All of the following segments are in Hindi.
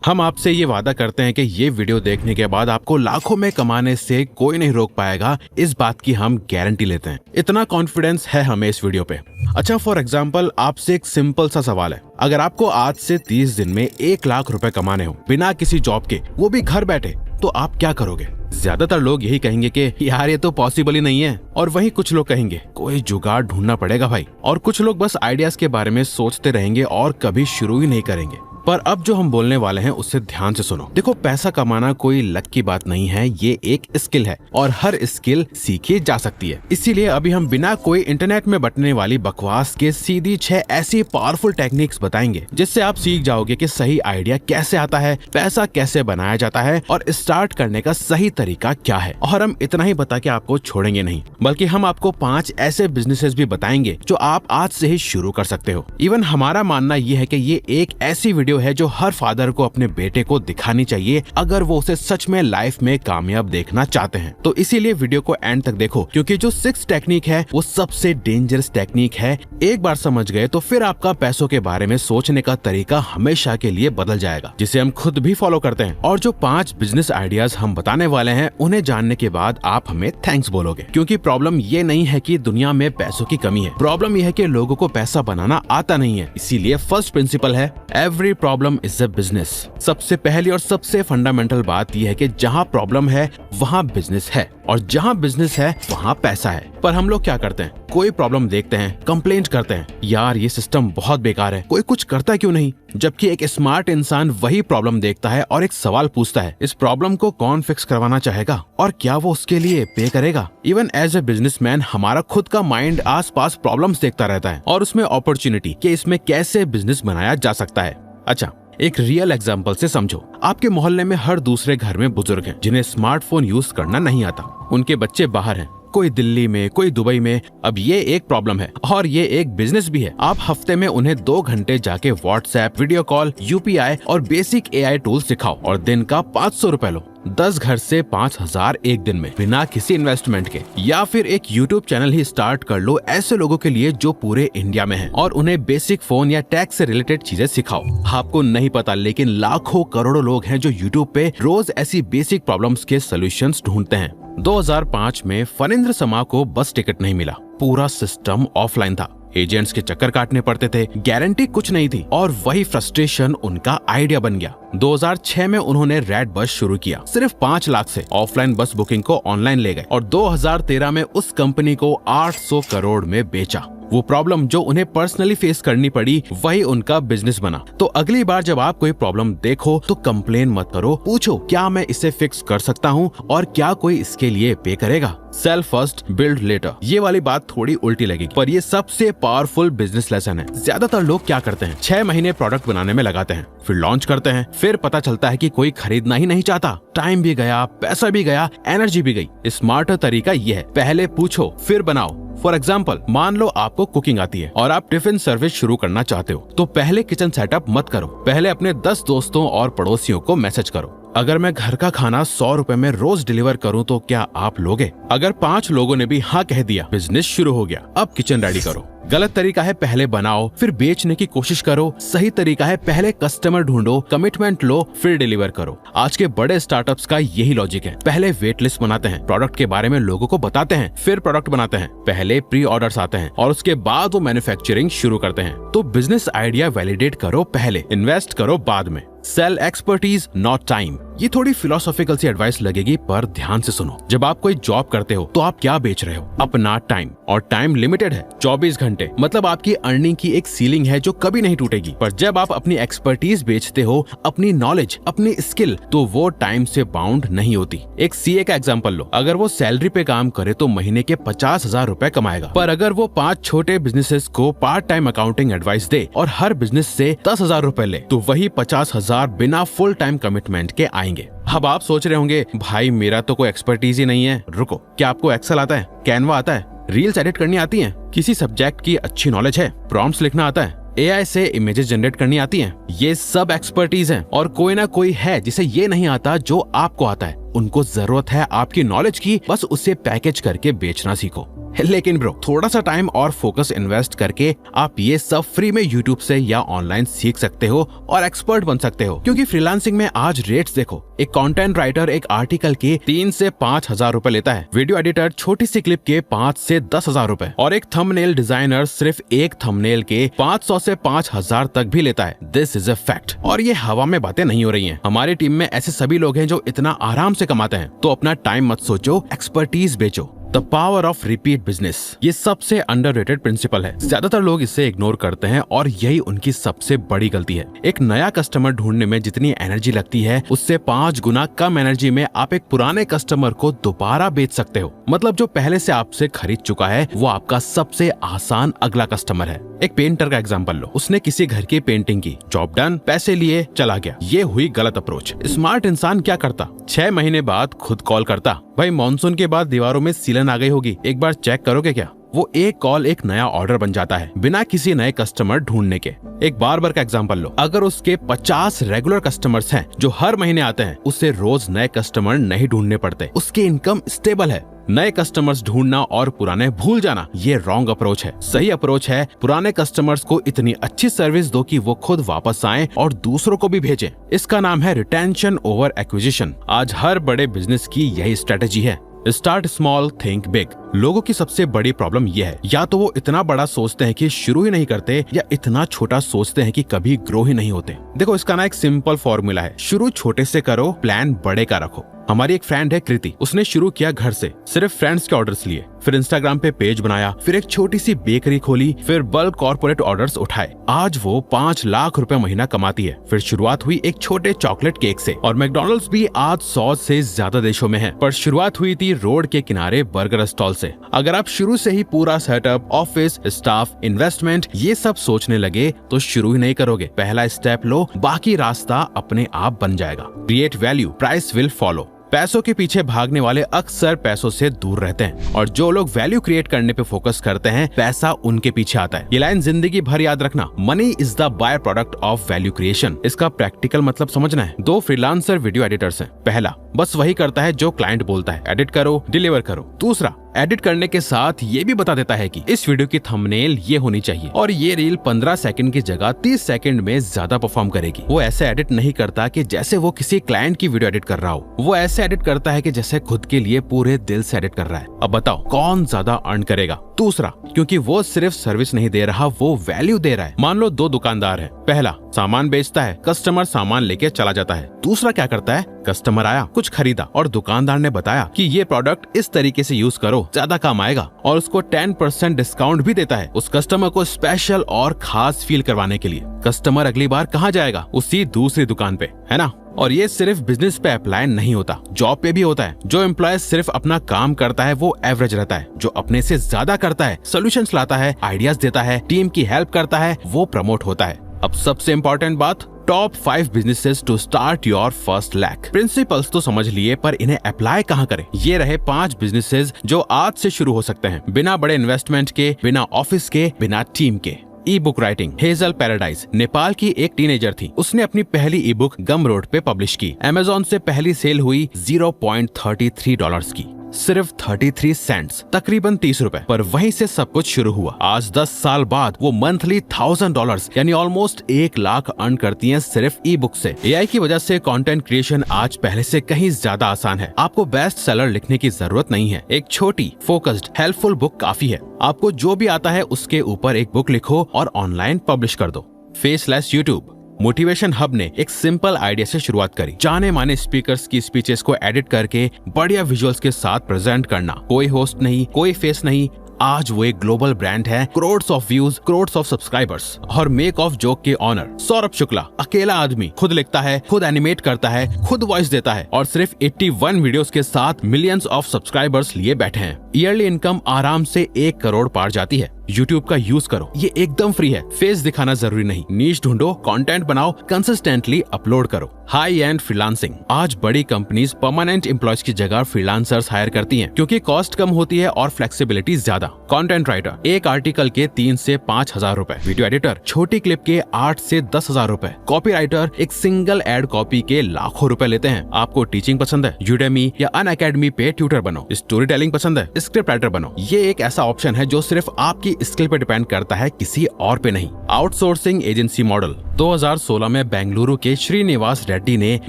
हम आपसे ये वादा करते हैं कि ये वीडियो देखने के बाद आपको लाखों में कमाने से कोई नहीं रोक पाएगा, इस बात की हम गारंटी लेते हैं। इतना कॉन्फिडेंस है हमें इस वीडियो पे। अच्छा, फॉर एग्जाम्पल आपसे एक सिंपल सा सवाल है, अगर आपको आज से 30 दिन में 1 लाख रुपए कमाने हो बिना किसी जॉब के, वो भी घर बैठे, तो आप क्या करोगे? ज्यादातर लोग यही कहेंगे कि यार ये तो पॉसिबल ही नहीं है, और वहीं कुछ लोग कहेंगे कोई जुगाड़ ढूंढना पड़ेगा भाई, और कुछ लोग बस आइडियाज के बारे में सोचते रहेंगे और कभी शुरू ही नहीं करेंगे। पर अब जो हम बोलने वाले हैं उससे ध्यान से सुनो। देखो, पैसा कमाना कोई लक की बात नहीं है, ये एक स्किल है और हर स्किल सीखी जा सकती है। इसीलिए अभी हम बिना कोई इंटरनेट में बटने वाली बकवास के सीधी 6 ऐसी पावरफुल टेक्निक्स बताएंगे जिससे आप सीख जाओगे कि सही आइडिया कैसे आता है, पैसा कैसे बनाया जाता है और स्टार्ट करने का सही तरीका क्या है। और हम इतना ही बता के आपको छोड़ेंगे नहीं, बल्कि हम आपको 5 ऐसे बिजनेसेस भी बताएंगे जो आप आज से ही शुरू कर सकते हो। इवन हमारा मानना ये है कि ये एक ऐसी वीडियो है जो हर फादर को अपने बेटे को दिखानी चाहिए अगर वो उसे सच में लाइफ में कामयाब देखना चाहते हैं। तो इसीलिए वीडियो को एंड तक देखो, क्योंकि जो 6 टेक्निक है वो सबसे डेंजरस टेक्निक है। एक बार समझ गए तो फिर आपका पैसों के बारे में सोचने का तरीका हमेशा के लिए बदल जाएगा, जिसे हम खुद भी फॉलो करते हैं। और जो 5 बिजनेस आइडियाज हम बताने वाले हैं, उन्हें जानने के बाद आप हमें थैंक्स बोलोगे, क्योंकि प्रॉब्लम ये नहीं है कि दुनिया में पैसों की कमी है, प्रॉब्लम यह है कि लोगों को पैसा बनाना आता नहीं है। इसीलिए फर्स्ट प्रिंसिपल है every problem is a business. सबसे पहली और सबसे फंडामेंटल बात यह है कि जहाँ प्रॉब्लम है वहाँ बिजनेस है, और जहाँ बिजनेस है वहाँ पैसा है। पर हम लोग क्या करते हैं, कोई प्रॉब्लम देखते हैं, कंप्लेंट करते हैं, यार ये सिस्टम बहुत बेकार है, कोई कुछ करता क्यों नहीं। जबकि एक स्मार्ट इंसान वही प्रॉब्लम देखता है और एक सवाल पूछता है, इस प्रॉब्लम को कौन फिक्स करवाना चाहेगा और क्या वो उसके लिए पे करेगा। इवन एज ए बिजनेसमैन हमारा खुद का माइंड आसपास प्रॉब्लम्स देखता रहता है और उसमें अपॉर्चुनिटी कि इसमें कैसे बिजनेस बनाया जा सकता है। अच्छा, एक रियल एग्जांपल से समझो। आपके मोहल्ले में हर दूसरे घर में बुजुर्ग हैं जिन्हें स्मार्टफोन यूज करना नहीं आता। उनके बच्चे बाहर हैं, कोई दिल्ली में, कोई दुबई में। अब ये एक प्रॉब्लम है और ये एक बिजनेस भी है। आप हफ्ते में उन्हें 2 घंटे जाके व्हाट्सएप, वीडियो कॉल, यूपीआई और बेसिक एआई टूल सिखाओ और दिन का 500 रुपए लो। 10 घर से 5000 एक दिन में, बिना किसी इन्वेस्टमेंट के। या फिर एक यूट्यूब चैनल ही स्टार्ट कर लो ऐसे लोगों के लिए जो पूरे इंडिया में हैं, और उन्हें बेसिक फोन या टैक्स से रिलेटेड चीजें सिखाओ। आपको नहीं पता, लेकिन लाखों करोड़ों लोग हैं जो यूट्यूब पे रोज ऐसी बेसिक प्रॉब्लम्स के सॉल्यूशंस ढूंढते हैं। 2005 में फणींद्र समा को बस टिकट नहीं मिला, पूरा सिस्टम ऑफलाइन था, एजेंट्स के चक्कर काटने पड़ते थे, गारंटी कुछ नहीं थी, और वही फ्रस्ट्रेशन उनका आइडिया बन गया। 2006 में उन्होंने रेड बस शुरू किया, सिर्फ 5 लाख से ऑफलाइन बस बुकिंग को ऑनलाइन ले गए, और 2013 में उस कंपनी को 800 करोड़ में बेचा। वो प्रॉब्लम जो उन्हें पर्सनली फेस करनी पड़ी, वही उनका बिजनेस बना। तो अगली बार जब आप कोई प्रॉब्लम देखो तो कंप्लेन मत करो, पूछो क्या मैं इसे फिक्स कर सकता हूँ और क्या कोई इसके लिए पे करेगा। सेल फर्स्ट, बिल्ड लेटर, ये वाली बात थोड़ी उल्टी लगेगी, पर ये सबसे पावरफुल बिजनेस लेसन है। ज्यादातर लोग क्या करते हैं, 6 महीने प्रोडक्ट बनाने में लगाते हैं, फिर लॉन्च करते हैं, फिर पता चलता है कि कोई खरीदना ही नहीं चाहता। टाइम भी गया, पैसा भी गया, एनर्जी भी गई। स्मार्टर तरीका ये है, पहले पूछो फिर बनाओ। फॉर एग्जाम्पल, मान लो आपको कुकिंग आती है और आप टिफिन सर्विस शुरू करना चाहते हो, तो पहले किचन सेटअप मत करो, पहले अपने 10 दोस्तों और पड़ोसियों को मैसेज करो, अगर मैं घर का खाना 100 रुपए में रोज डिलीवर करूं तो क्या आप लोगे? अगर 5 लोगों ने भी हाँ कह दिया, बिजनेस शुरू हो गया। अब किचन रेडी करो। गलत तरीका है पहले बनाओ फिर बेचने की कोशिश करो, सही तरीका है पहले कस्टमर ढूंढो, कमिटमेंट लो, फिर डिलीवर करो। आज के बड़े स्टार्टअप्स का यही लॉजिक है, पहले वेट लिस्ट बनाते हैं, प्रोडक्ट के बारे में लोगों को बताते हैं, फिर प्रोडक्ट बनाते हैं, पहले प्री ऑर्डर्स आते हैं और उसके बाद वो मैन्युफैक्चरिंग शुरू करते हैं। तो बिजनेस आइडिया वैलिडेट करो पहले, इन्वेस्ट करो बाद में। सेल एक्सपर्टीज नॉट टाइम, ये थोड़ी फिलोसॉफिकल सी एडवाइस लगेगी, पर ध्यान से सुनो। जब आप कोई जॉब करते हो तो आप क्या बेच रहे हो? अपना टाइम, और टाइम लिमिटेड है, 24 घंटे। मतलब आपकी अर्निंग की एक सीलिंग है जो कभी नहीं टूटेगी। पर जब आप अपनी एक्सपर्टीज बेचते हो, अपनी नॉलेज, अपनी स्किल, तो वो टाइम से बाउंड नहीं होती। एक सीए का एग्जांपल लो, अगर वो सैलरी पे काम करे तो महीने के 50,000 रुपए कमाएगा, पर अगर वो 5 छोटे बिजनेसेस को पार्ट टाइम अकाउंटिंग एडवाइस दे और हर बिजनेस से 10,000 रुपए ले, तो वही 50,000 बिना फुल टाइम कमिटमेंट के आएंगे। अब आप सोच रहे होंगे, भाई मेरा तो कोई एक्सपर्टीज ही नहीं है। रुको, क्या आपको एक्सेल आता है, कैनवा आता है, रील्स एडिट करनी आती है, किसी सब्जेक्ट की अच्छी नॉलेज है, प्रॉम्प्ट्स लिखना आता है, एआई से इमेजेस जनरेट करनी आती हैं? ये सब एक्सपर्टीज हैं, और कोई ना कोई है जिसे ये नहीं आता जो आपको आता है। उनको जरूरत है आपकी नॉलेज की, बस उसे पैकेज करके बेचना सीखो। लेकिन ब्रो, थोड़ा सा टाइम और फोकस इन्वेस्ट करके आप ये सब फ्री में यूट्यूब से या ऑनलाइन सीख सकते हो और एक्सपर्ट बन सकते हो। क्योंकि फ्रीलांसिंग में आज रेट्स देखो, एक कंटेंट राइटर एक आर्टिकल के 3 से 5 हजार रुपए लेता है, वीडियो एडिटर छोटी सी क्लिप के 5 से 10 हजार रुपए, और एक थंबनेल डिजाइनर सिर्फ एक थंबनेल के 500 से 5000 तक भी लेता है। This is a fact. और ये हवा में बातें नहीं हो रही हैं। हमारी टीम में ऐसे सभी लोग हैं जो इतना आराम से कमाते हैं। तो अपना टाइम मत सोचो, एक्सपर्टीज बेचो। The power of repeat business, ये सबसे अंडररेटेड प्रिंसिपल है। ज्यादातर लोग इसे इग्नोर करते हैं और यही उनकी सबसे बड़ी गलती है। एक नया कस्टमर ढूंढने में जितनी एनर्जी लगती है, उससे 5 गुना कम एनर्जी में आप एक पुराने कस्टमर को दोबारा बेच सकते हो। मतलब जो पहले से आपसे खरीद चुका है, वो आपका सबसे आसान अगला कस्टमर है। एक पेंटर का एग्जांपल लो, उसने किसी घर की पेंटिंग की, जॉब डन, पैसे लिए, चला गया। ये हुई गलत अप्रोच। स्मार्ट इंसान क्या करता, 6 महीने बाद खुद कॉल करता, भाई मॉनसून के बाद दीवारों में सीलन आ गई होगी, एक बार चेक करोगे क्या? वो एक कॉल एक नया ऑर्डर बन जाता है बिना किसी नए कस्टमर ढूंढने के। एक बार्बर का एग्जांपल लो, अगर उसके 50 रेगुलर कस्टमर्स हैं जो हर महीने आते हैं, उससे रोज नए कस्टमर नहीं ढूंढने पड़ते, उसकी इनकम स्टेबल है। नए कस्टमर्स ढूंढना और पुराने भूल जाना, ये रॉन्ग अप्रोच है। सही अप्रोच है पुराने कस्टमर्स को इतनी अच्छी सर्विस दो कि वो खुद वापस आएं और दूसरों को भी भेजें। इसका नाम है रिटेंशन ओवर एक्विजिशन। आज हर बड़े बिजनेस की यही स्ट्रेटेजी है। Start small, think big. लोगों की सबसे बड़ी प्रॉब्लम यह है, या तो वो इतना बड़ा सोचते हैं कि शुरू ही नहीं करते, या इतना छोटा सोचते हैं कि कभी ग्रो ही नहीं होते। देखो, इसका ना एक सिंपल फॉर्मूला है, शुरू छोटे से करो, प्लान बड़े का रखो। हमारी एक फ्रेंड है कृति, उसने शुरू किया घर से, सिर्फ फ्रेंड्स के ऑर्डर्स लिए, फिर इंस्टाग्राम पे पेज बनाया, फिर एक छोटी सी बेकरी खोली, फिर बल्क कॉर्पोरेट ऑर्डर्स उठाए। आज वो 5 लाख रुपए महीना कमाती है। फिर शुरुआत हुई एक छोटे चॉकलेट केक से, और मैकडॉनल्ड्स भी आज 100 से ज्यादा देशों में है, पर शुरुआत हुई थी रोड के किनारे बर्गर स्टॉल से। अगर आप शुरू से ही पूरा सेटअप, ऑफिस, स्टाफ, इन्वेस्टमेंट ये सब सोचने लगे तो शुरू ही नहीं करोगे। पहला स्टेप लो, बाकी रास्ता अपने आप बन जाएगा। Create value, price will follow. पैसों के पीछे भागने वाले अक्सर पैसों से दूर रहते हैं, और जो लोग वैल्यू क्रिएट करने पे फोकस करते हैं, पैसा उनके पीछे आता है। ये लाइन जिंदगी भर याद रखना, money is the by product of value creation. इसका प्रैक्टिकल मतलब समझना है। 2 फ्रीलांसर वीडियो एडिटर्स हैं। पहला, बस वही करता है जो क्लाइंट बोलता है, एडिट करो, डिलीवर करो। दूसरा, एडिट करने के साथ ये भी बता देता है कि इस वीडियो की थंबनेल ये होनी चाहिए, और ये रील 15 सेकंड की जगह 30 सेकंड में ज्यादा परफॉर्म करेगी। वो ऐसे एडिट नहीं करता कि जैसे वो किसी क्लाइंट की वीडियो एडिट कर रहा हो, वो ऐसे एडिट करता है कि जैसे खुद के लिए पूरे दिल से एडिट कर रहा है। अब बताओ कौन ज्यादा अर्न करेगा? दूसरा, क्योंकि वो सिर्फ सर्विस नहीं दे रहा, वो वैल्यू दे रहा है। मान लो 2 दुकानदार हैं। पहला सामान बेचता है, कस्टमर सामान लेके चला जाता है। दूसरा क्या करता है, कस्टमर आया, कुछ खरीदा, और दुकानदार ने बताया कि ये प्रोडक्ट इस तरीके से यूज करो, ज्यादा काम आएगा, और उसको 10% डिस्काउंट भी देता है उस कस्टमर को स्पेशल और खास फील करवाने के लिए। कस्टमर अगली बार कहाँ जाएगा? उसी दूसरी दुकान पे, है ना? और ये सिर्फ बिजनेस पे अप्लाई नहीं होता, जॉब पे भी होता है। जो एम्प्लॉय सिर्फ अपना काम करता है वो एवरेज रहता है, जो अपने से ज्यादा करता है, सोल्यूशंस लाता है, आइडियाज देता है, टीम की हेल्प करता है, वो प्रमोट होता है। अब सबसे इम्पोर्टेंट बात, top 5 businesses to start your first lakh. Principles तो समझ लिए, पर इन्हें अप्लाई कहाँ करें? ये रहे 5 बिजनेसेस जो आज से शुरू हो सकते हैं, बिना बड़े इन्वेस्टमेंट के, बिना ऑफिस के, बिना टीम के। ई book writing. Hazel paradise Nepal की एक टीनेजर थी, उसने अपनी पहली ई बुक गम रोड पे पब्लिश की। अमेज़न से पहली सेल हुई $0.33 की, सिर्फ 33 सेंट्स, तकरीबन 30 रुपए, पर वहीं से सब कुछ शुरू हुआ। आज 10 साल बाद वो मंथली $1000 यानी ऑलमोस्ट 1 लाख अर्न करती हैं सिर्फ ई बुक से। एआई की वजह से कंटेंट क्रिएशन आज पहले से कहीं ज्यादा आसान है। आपको बेस्ट सेलर लिखने की जरूरत नहीं है, एक छोटी, फोकस्ड, हेल्पफुल बुक काफी है। आपको जो भी आता है उसके ऊपर एक बुक लिखो और ऑनलाइन पब्लिश कर दो। Faceless YouTube. मोटिवेशन हब ने एक सिंपल आइडिया से शुरुआत करी, जाने माने स्पीकर्स की स्पीचेस को एडिट करके बढ़िया विजुअल्स के साथ प्रेजेंट करना। कोई होस्ट नहीं, कोई फेस नहीं, आज वो एक ग्लोबल ब्रांड है, crores of views, crores of subscribers. और मेक ऑफ जोक के ऑनर सौरभ शुक्ला, अकेला आदमी, खुद लिखता है, खुद एनिमेट करता है, खुद वॉइस देता है, और सिर्फ 81 वीडियोस के साथ मिलियंस ऑफ सब्सक्राइबर्स लिए बैठे हैं। ईयरली इनकम आराम से 1 करोड़ पार जाती है। यूट्यूब का यूज करो, ये एकदम फ्री है, फेस दिखाना जरूरी नहीं, नीश ढूंढो, कंटेंट बनाओ, कंसिस्टेंटली अपलोड करो। High and freelancing. आज बड़ी कंपनीज परमानेंट एम्प्लॉयज की जगह फ्रीलांसर्स हायर करती हैं क्योंकि कॉस्ट कम होती है और फ्लेक्सिबिलिटी ज्यादा। कंटेंट राइटर, एक आर्टिकल के 3 से 5,000 रुपए। वीडियो एडिटर, छोटी क्लिप के 8 से 10,000 रुपए। कॉपी राइटर, एक सिंगल एड कॉपी के लाखों रुपए लेते हैं। आपको टीचिंग पसंद है, यूडेमी या अनअकैडमी पे ट्यूटर बनो। स्टोरी टेलिंग पसंद है, स्क्रिप्ट राइटर बनो। ये एक ऐसा ऑप्शन है जो सिर्फ आपकी स्किल पे डिपेंड करता है, किसी और पे नहीं। Outsourcing agency model. 2016 में बेंगलुरु के श्रीनिवास रेड्डी ने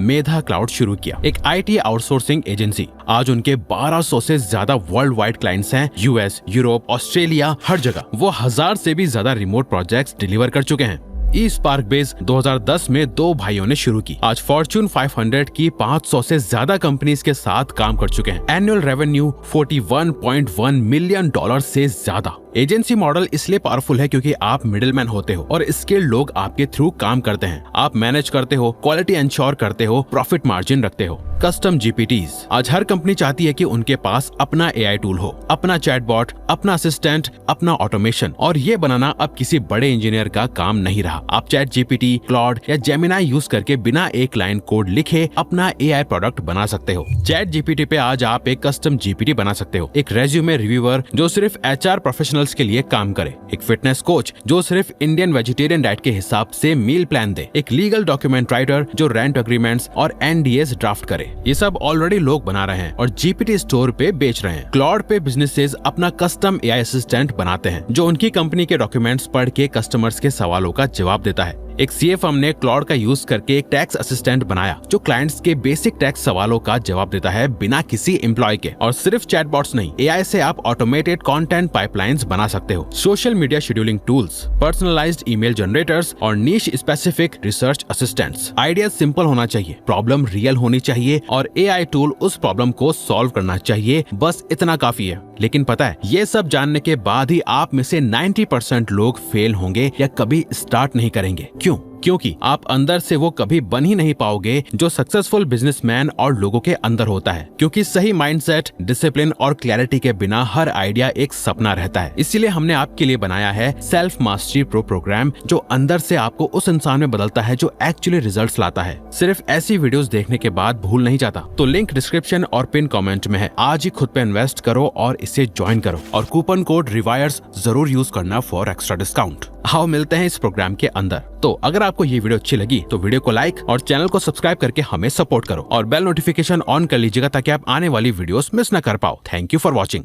मेधा क्लाउड शुरू किया, एक IT आउटसोर्सिंग एजेंसी। आज उनके 1200 से ज्यादा वर्ल्ड वाइड क्लाइंट्स हैं। US, यूरोप, ऑस्ट्रेलिया, हर जगह वो 1000 से भी ज्यादा रिमोट प्रोजेक्ट्स डिलीवर कर चुके हैं। eSparkBiz 2010 में 2 भाइयों ने शुरू की। आज फॉर्च्यून 500 की 500 से ज्यादा कंपनीज के साथ काम कर चुके हैं। एनुअल रेवेन्यू $41.1 मिलियन से ज्यादा। एजेंसी मॉडल इसलिए पावरफुल है क्योंकि आप मिडिलमैन होते हो और स्किल्ड लोग आपके थ्रू काम करते हैं। आप मैनेज करते हो, क्वालिटी इंश्योर करते हो, प्रॉफिट मार्जिन रखते हो। Custom GPTs। आज हर कंपनी चाहती है कि उनके पास अपना AI टूल हो, अपना चैटबॉट, अपना असिस्टेंट, अपना ऑटोमेशन। और ये बनाना अब किसी बड़े इंजीनियर का काम नहीं रहा। आप ChatGPT, क्लॉड या जेमिनाई यूज करके बिना एक लाइन कोड लिखे अपना AI प्रोडक्ट बना सकते हो। ChatGPT पे आज आप एक कस्टम GPT बना सकते हो, एक रेज्यूमे रिव्यूअर जो सिर्फ HR प्रोफेशनल्स के लिए काम करे, एक फिटनेस कोच जो सिर्फ इंडियन वेजिटेरियन डाइट के हिसाब से मील प्लान दे, एक लीगल डॉक्यूमेंट राइटर जो रेंट एग्रीमेंट्स और NDAs ड्राफ्ट करे। ये सब ऑलरेडी लोग बना रहे हैं और GPT स्टोर पे बेच रहे हैं। क्लॉड पे बिजनेसेस अपना कस्टम AI असिस्टेंट बनाते हैं जो उनकी कंपनी के डॉक्यूमेंट्स पढ़ के कस्टमर्स के सवालों का जवाब देता है। एक CA फर्म ने क्लॉड का यूज करके एक टैक्स असिस्टेंट बनाया जो क्लाइंट्स के बेसिक टैक्स सवालों का जवाब देता है बिना किसी एम्प्लॉय के। और सिर्फ चैटबॉट्स नहीं, AI से आप ऑटोमेटेड कंटेंट पाइपलाइंस बना सकते हो। Social media scheduling tools, personalised email generators और niche specific research assistants. Idea simple होना चाहिए, प्रॉब्लम रियल होनी चाहिए और AI टूल उस प्रॉब्लम को सॉल्व करना चाहिए, बस इतना काफी है। लेकिन पता है, ये सब जानने के बाद ही आप में से 90% लोग फेल होंगे या कभी स्टार्ट नहीं करेंगे। क्यों? क्योंकि आप अंदर से वो कभी बन ही नहीं पाओगे जो सक्सेसफुल बिजनेसमैन और लोगों के अंदर होता है। क्योंकि सही माइंडसेट, डिसिप्लिन और क्लैरिटी के बिना हर आइडिया एक सपना रहता है। इसीलिए हमने आपके लिए बनाया है सेल्फ मास्टरी प्रो प्रोग्राम जो अंदर से आपको उस इंसान में बदलता है जो एक्चुअली रिजल्ट्स लाता है। सिर्फ ऐसी वीडियोस देखने के बाद भूल नहीं जाता। तो लिंक डिस्क्रिप्शन और पिन कमेंट में है। आज ही खुद पे इन्वेस्ट करो और इसे ज्वाइन करो और कूपन कोड रिवायर्स जरूर यूज करना फॉर एक्स्ट्रा डिस्काउंट। आओ मिलते हैं इस प्रोग्राम के अंदर। तो अगर आपको ये वीडियो अच्छी लगी तो वीडियो को लाइक और चैनल को सब्सक्राइब करके हमें सपोर्ट करो और बेल नोटिफिकेशन ऑन कर लीजिएगा ताकि आप आने वाली वीडियोस मिस न कर पाओ। Thank you for watching.